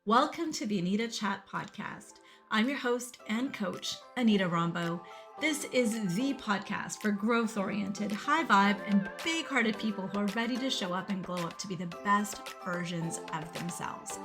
Welcome to the Anita Chat Podcast. I'm your host and coach, Anita Rombo. This is the podcast for growth-oriented, high-vibe, and big-hearted people who are ready to show up and glow up to be the best versions of themselves.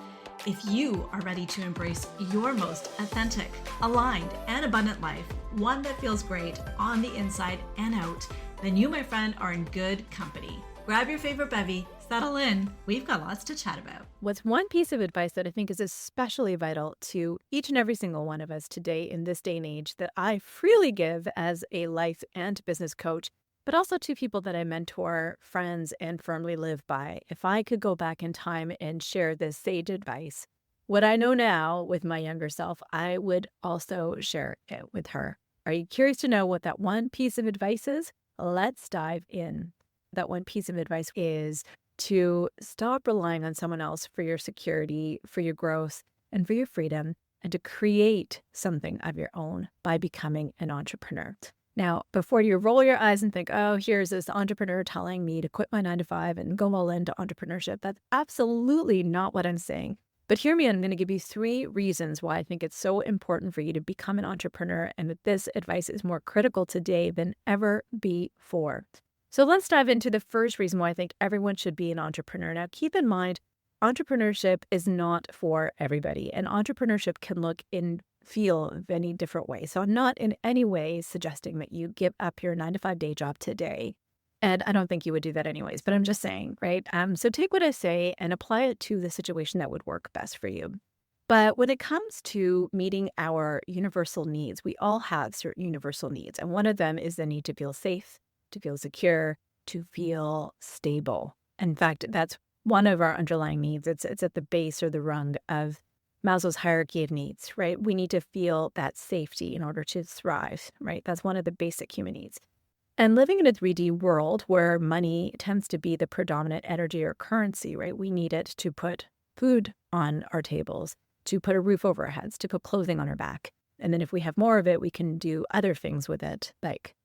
If you are ready to embrace your most authentic, aligned, and abundant life, one that feels great on the inside and out, then you, my friend, are in good company. Grab your favorite bevy, settle in. We've got lots to chat about. What's one piece of advice that I think is especially vital to each and every single one of us today in this day and age that I freely give as a life and business coach, but also to people that I mentor, friends, and firmly live by? If I could go back in time and share this sage advice, what I know now with my younger self, I would also share it with her. Are you curious to know what that one piece of advice is? Let's dive in. That one piece of advice is to stop relying on someone else for your security, for your growth, and for your freedom, and to create something of your own by becoming an entrepreneur. Now, before you roll your eyes and think, oh, here's this entrepreneur telling me to quit my 9-to-5 and go all into entrepreneurship, that's absolutely not what I'm saying. But hear me, I'm going to give you 3 reasons why I think it's so important for you to become an entrepreneur and that this advice is more critical today than ever before. So let's dive into the first reason why I think everyone should be an entrepreneur. Now, keep in mind, entrepreneurship is not for everybody, and entrepreneurship can look and feel many different ways. So I'm not in any way suggesting that you give up your 9-to-5 day job today. And I don't think you would do that anyways, but I'm just saying, right? So take what I say and apply it to the situation that would work best for you. But when it comes to meeting our universal needs, we all have certain universal needs. And one of them is the need to feel safe, to feel secure, to feel stable. In fact, that's one of our underlying needs. It's at the base or the rung of Maslow's hierarchy of needs, right? We need to feel that safety in order to thrive, right? That's one of the basic human needs. And living in a 3D world where money tends to be the predominant energy or currency, right? We need it to put food on our tables, to put a roof over our heads, to put clothing on our back. And then if we have more of it, we can do other things with it, like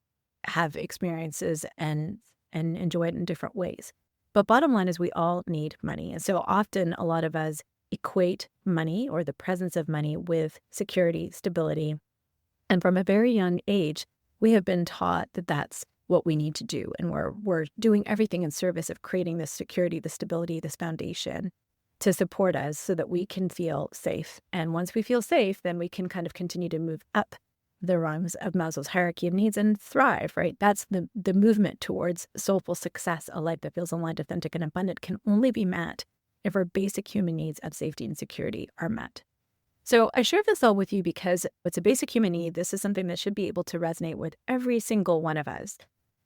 have experiences and enjoy it in different ways. But bottom line is we all need money. And so often a lot of us equate money or the presence of money with security, stability. And from a very young age, we have been taught that that's what we need to do. And we're doing everything in service of creating this security, this stability, this foundation to support us so that we can feel safe. And once we feel safe, then we can kind of continue to move up the rungs of Maslow's hierarchy of needs and thrive, right? That's the movement towards soulful success. A life that feels aligned, authentic, and abundant can only be met if our basic human needs of safety and security are met. So I share this all with you because it's a basic human need. This is something that should be able to resonate with every single one of us.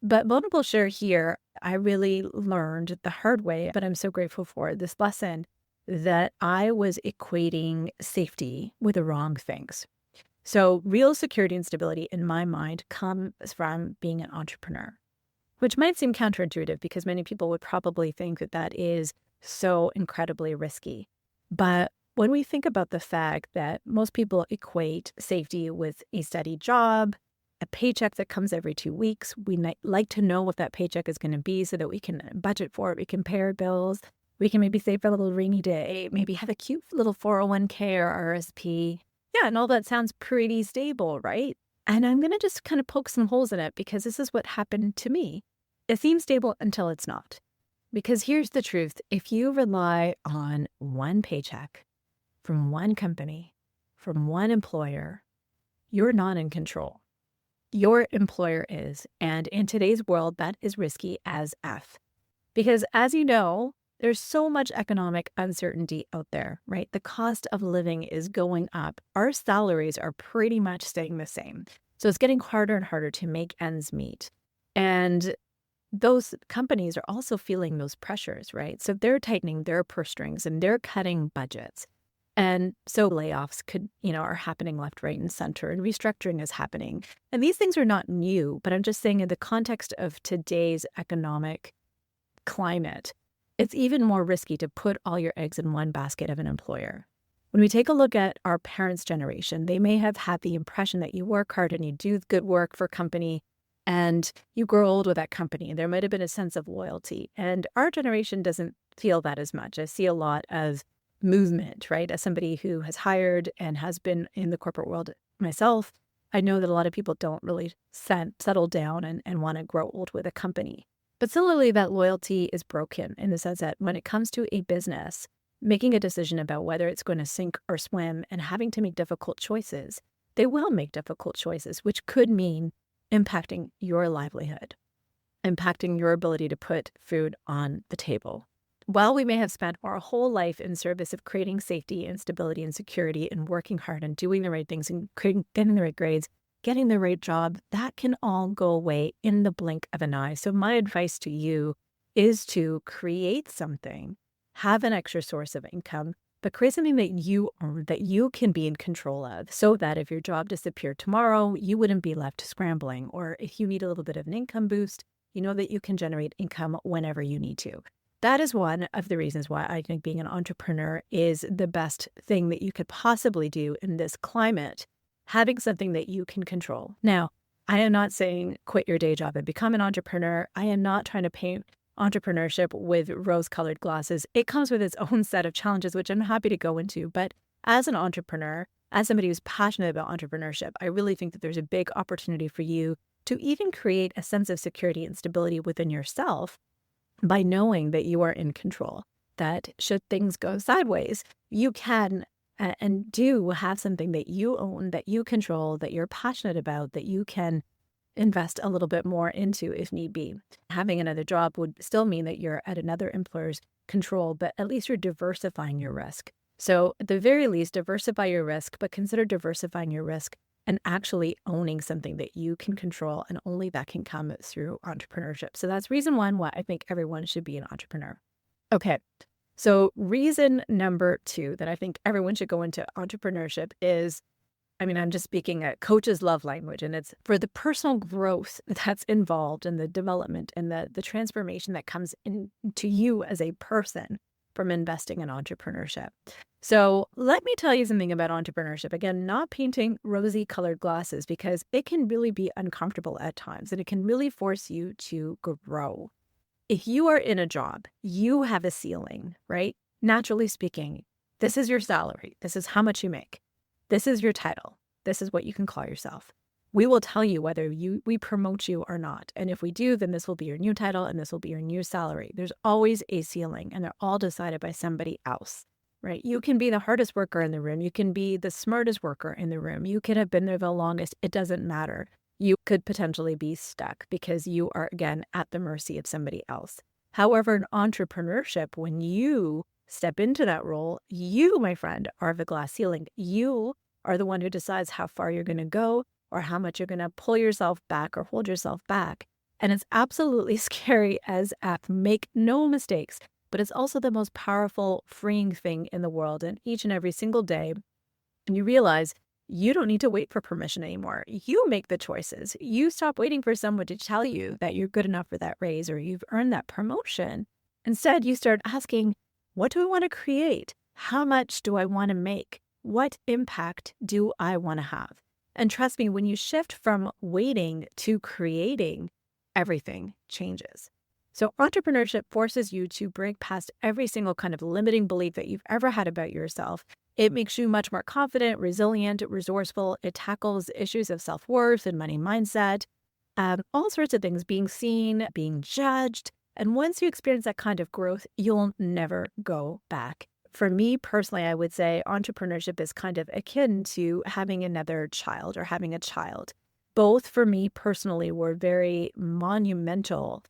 But vulnerable share here, I really learned the hard way, but I'm so grateful for this lesson that I was equating safety with the wrong things. So real security and stability in my mind comes from being an entrepreneur, which might seem counterintuitive because many people would probably think that that is so incredibly risky. But when we think about the fact that most people equate safety with a steady job, a paycheck that comes every 2 weeks, we like to know what that paycheck is going to be so that we can budget for it, we can pay our bills, we can maybe save for a little rainy day, maybe have a cute little 401k or RSP. Yeah, and all that sounds pretty stable, right? And I'm going to just kind of poke some holes in it because this is what happened to me. It seems stable until it's not. Because here's the truth. If you rely on one paycheck from one company, from one employer, you're not in control. Your employer is. And in today's world, that is risky as F. Because as you know, there's so much economic uncertainty out there, right? The cost of living is going up. Our salaries are pretty much staying the same. So it's getting harder and harder to make ends meet. And those companies are also feeling those pressures, right? So they're tightening their purse strings and they're cutting budgets. And so layoffs are happening left, right, and center, and restructuring is happening. And these things are not new, but I'm just saying in the context of today's economic climate, it's even more risky to put all your eggs in one basket of an employer. When we take a look at our parents' generation, they may have had the impression that you work hard and you do good work for a company and you grow old with that company. There might have been a sense of loyalty. And our generation doesn't feel that as much. I see a lot of movement, right? As somebody who has hired and has been in the corporate world myself, I know that a lot of people don't really settle down and want to grow old with a company. But similarly, that loyalty is broken in the sense that when it comes to a business, making a decision about whether it's going to sink or swim and having to make difficult choices, they will make difficult choices, which could mean impacting your livelihood, impacting your ability to put food on the table. While we may have spent our whole life in service of creating safety and stability and security and working hard and doing the right things and getting the right grades, getting the right job, that can all go away in the blink of an eye. So my advice to you is to create something, have an extra source of income, but create something that you own, that you can be in control of, so that if your job disappeared tomorrow, you wouldn't be left scrambling. Or if you need a little bit of an income boost, you know that you can generate income whenever you need to. That is one of the reasons why I think being an entrepreneur is the best thing that you could possibly do in this climate, having something that you can control. Now, I am not saying quit your day job and become an entrepreneur. I am not trying to paint entrepreneurship with rose-colored glasses. It comes with its own set of challenges, which I'm happy to go into. But as an entrepreneur, as somebody who's passionate about entrepreneurship, I really think that there's a big opportunity for you to even create a sense of security and stability within yourself by knowing that you are in control, that should things go sideways, you can and do have something that you own, that you control, that you're passionate about, that you can invest a little bit more into if need be. Having another job would still mean that you're at another employer's control, but at least you're diversifying your risk. So at the very least, diversify your risk, but consider diversifying your risk and actually owning something that you can control, and only that can come through entrepreneurship. So that's reason one why I think everyone should be an entrepreneur. Okay, so reason number two that I think everyone should go into entrepreneurship is, I'm just speaking a coach's love language, and it's for the personal growth that's involved in the development and the transformation that comes into you as a person from investing in entrepreneurship. So let me tell you something about entrepreneurship. Again, not painting rosy colored glasses, because it can really be uncomfortable at times and it can really force you to grow. If you are in a job, you have a ceiling, right? Naturally speaking, this is your salary. This is how much you make. This is your title. This is what you can call yourself. We will tell you whether we promote you or not. And if we do, then this will be your new title and this will be your new salary. There's always a ceiling, and they're all decided by somebody else, right? You can be the hardest worker in the room. You can be the smartest worker in the room. You could have been there the longest. It doesn't matter. You could potentially be stuck because you are, again, at the mercy of somebody else. However, in entrepreneurship, when you step into that role, you, my friend, are the glass ceiling. You are the one who decides how far you're going to go, or how much you're going to pull yourself back or hold yourself back. And it's absolutely scary as F. Make no mistakes, but it's also the most powerful, freeing thing in the world. And each and every single day, you realize you don't need to wait for permission anymore. You make the choices. You stop waiting for someone to tell you that you're good enough for that raise or you've earned that promotion. Instead, you start asking, what do I want to create? How much do I want to make? What impact do I want to have? And trust me, when you shift from waiting to creating, everything changes. So entrepreneurship forces you to break past every single kind of limiting belief that you've ever had about yourself. It makes you much more confident, resilient, resourceful. It tackles issues of self-worth and money mindset, all sorts of things, being seen, being judged. And once you experience that kind of growth, you'll never go back. For me personally, I would say entrepreneurship is kind of akin to having another child or having a child. Both for me personally were very monumental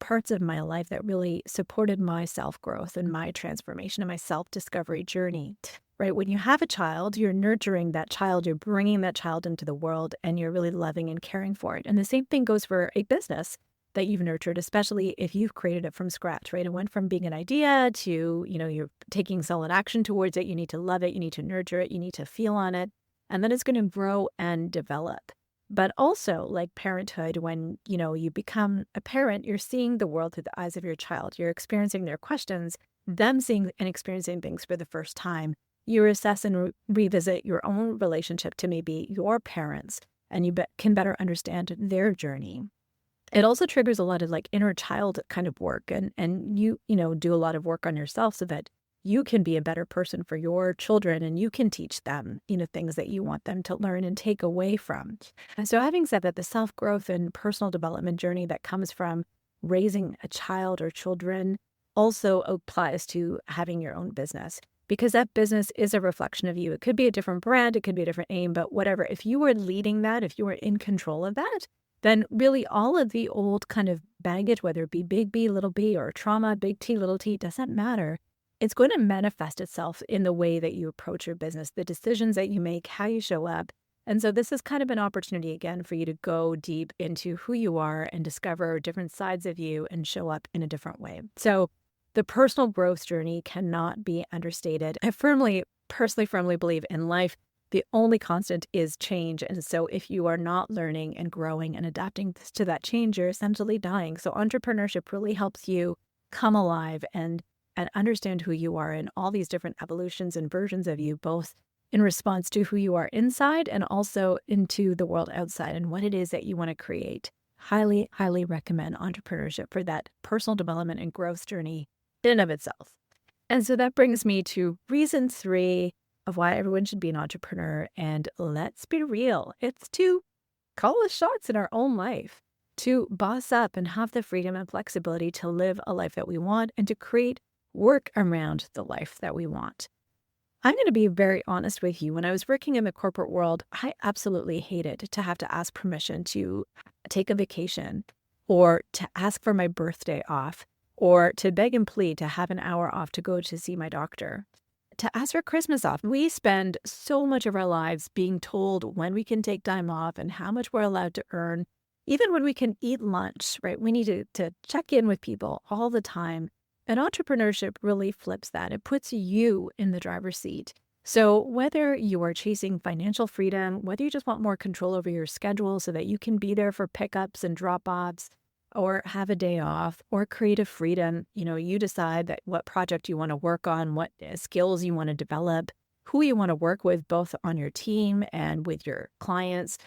parts of my life that really supported my self-growth and my transformation and my self-discovery journey, right? When you have a child, you're nurturing that child, you're bringing that child into the world, and you're really loving and caring for it. And the same thing goes for a business that you've nurtured, especially if you've created it from scratch, right? It went from being an idea to, you're taking solid action towards it. You need to love it. You need to nurture it. You need to feel on it. And then it's going to grow and develop. But also, like parenthood, when, you become a parent, you're seeing the world through the eyes of your child. You're experiencing their questions, them seeing and experiencing things for the first time. You assess and revisit your own relationship to maybe your parents, and you can better understand their journey. It also triggers a lot of like inner child kind of work, and you do a lot of work on yourself so that you can be a better person for your children and you can teach them, things that you want them to learn and take away from. And so having said that, the self-growth and personal development journey that comes from raising a child or children also applies to having your own business, because that business is a reflection of you. It could be a different brand, it could be a different aim, but whatever. If you were leading that, if you were in control of that, then really all of the old kind of baggage, whether it be big B, little b, or trauma, big T, little t, doesn't matter. It's going to manifest itself in the way that you approach your business, the decisions that you make, how you show up. And so this is kind of an opportunity, again, for you to go deep into who you are and discover different sides of you and show up in a different way. So the personal growth journey cannot be understated. I personally firmly believe in life, the only constant is change. And so if you are not learning and growing and adapting to that change, you're essentially dying. So entrepreneurship really helps you come alive and understand who you are in all these different evolutions and versions of you, both in response to who you are inside and also into the world outside and what it is that you want to create. Highly, highly recommend entrepreneurship for that personal development and growth journey in and of itself. And so that brings me to reason 3 of why everyone should be an entrepreneur. And let's be real, it's to call the shots in our own life, to boss up and have the freedom and flexibility to live a life that we want and to create work around the life that we want. I'm going to be very honest with you. When I was working in the corporate world, I absolutely hated to have to ask permission to take a vacation or to ask for my birthday off or to beg and plead to have an hour off to go to see my doctor, to ask for Christmas off. We spend so much of our lives being told when we can take time off and how much we're allowed to earn, even when we can eat lunch, right? We need to check in with people all the time. And entrepreneurship really flips that. It puts you in the driver's seat. So whether you are chasing financial freedom, whether you just want more control over your schedule so that you can be there for pickups and drop-offs or have a day off or creative freedom, you decide that what project you want to work on, what skills you want to develop, who you want to work with, both on your team and with your clients.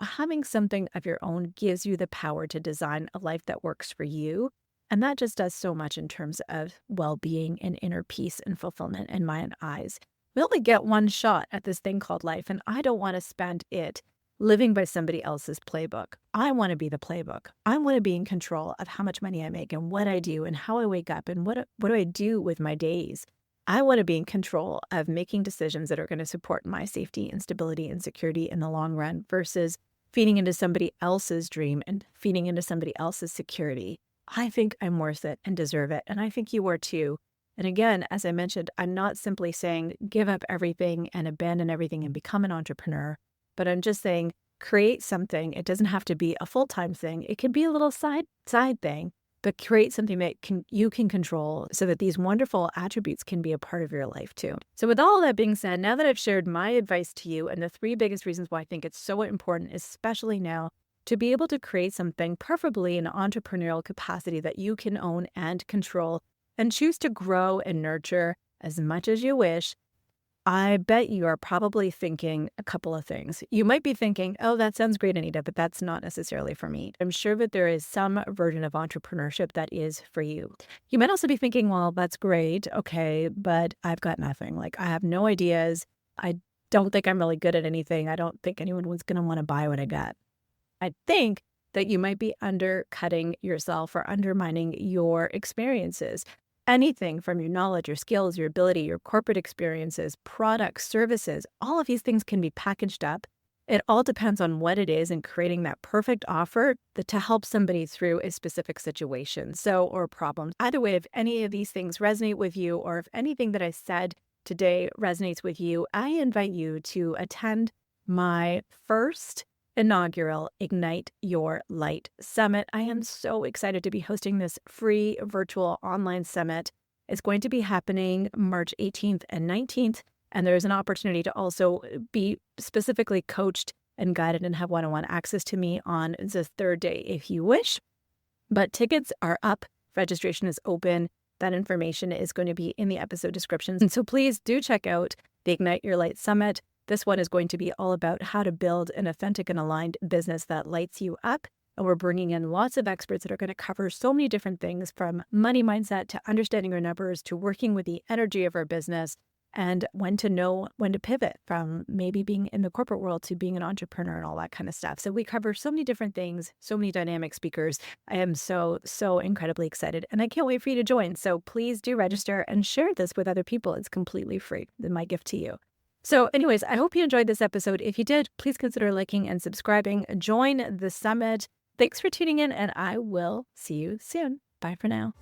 Having something of your own gives you the power to design a life that works for you. And that just does so much in terms of well-being and inner peace and fulfillment in my eyes. We only get one shot at this thing called life, and I don't want to spend it living by somebody else's playbook. I want to be the playbook. I want to be in control of how much money I make and what I do and how I wake up and what do I do with my days. I want to be in control of making decisions that are going to support my safety and stability and security in the long run versus feeding into somebody else's dream and feeding into somebody else's security. I think I'm worth it and deserve it. And I think you are too. And again, as I mentioned, I'm not simply saying give up everything and abandon everything and become an entrepreneur, but I'm just saying create something. It doesn't have to be a full-time thing. It can be a little side thing, but create something that you can control so that these wonderful attributes can be a part of your life too. So with all that being said, now that I've shared my advice to you and the 3 biggest reasons why I think it's so important, especially now, to be able to create something, preferably in an entrepreneurial capacity that you can own and control and choose to grow and nurture as much as you wish, I bet you are probably thinking a couple of things. You might be thinking, oh, that sounds great, Anita, but that's not necessarily for me. I'm sure that there is some version of entrepreneurship that is for you. You might also be thinking, well, that's great, okay, but I've got nothing. Like, I have no ideas. I don't think I'm really good at anything. I don't think anyone was going to want to buy what I got. I think that you might be undercutting yourself or undermining your experiences. Anything from your knowledge, your skills, your ability, your corporate experiences, products, services, all of these things can be packaged up. It all depends on what it is and creating that perfect offer to help somebody through a specific situation, or problem. Either way, if any of these things resonate with you or if anything that I said today resonates with you, I invite you to attend my first inaugural Ignite Your Light Summit. I am so excited to be hosting this free virtual online summit. It's going to be happening March 18th and 19th, and there's an opportunity to also be specifically coached and guided and have one-on-one access to me on the 3rd day if you wish. But tickets are up. Registration is open. That information is going to be in the episode description. And so please do check out the Ignite Your Light Summit. This one is going to be all about how to build an authentic and aligned business that lights you up And we're bringing in lots of experts that are going to cover so many different things, from money mindset to understanding our numbers to working with the energy of our business, and when to know when to pivot from maybe being in the corporate world to being an entrepreneur and all that kind of stuff. So we cover so many different things, so many dynamic speakers. I am so incredibly excited, and I can't wait for you to join. So please do register and share this with other people. It's completely free. My gift to you. So anyways, I hope you enjoyed this episode. If you did, please consider liking and subscribing. Join the summit. Thanks for tuning in, and I will see you soon. Bye for now.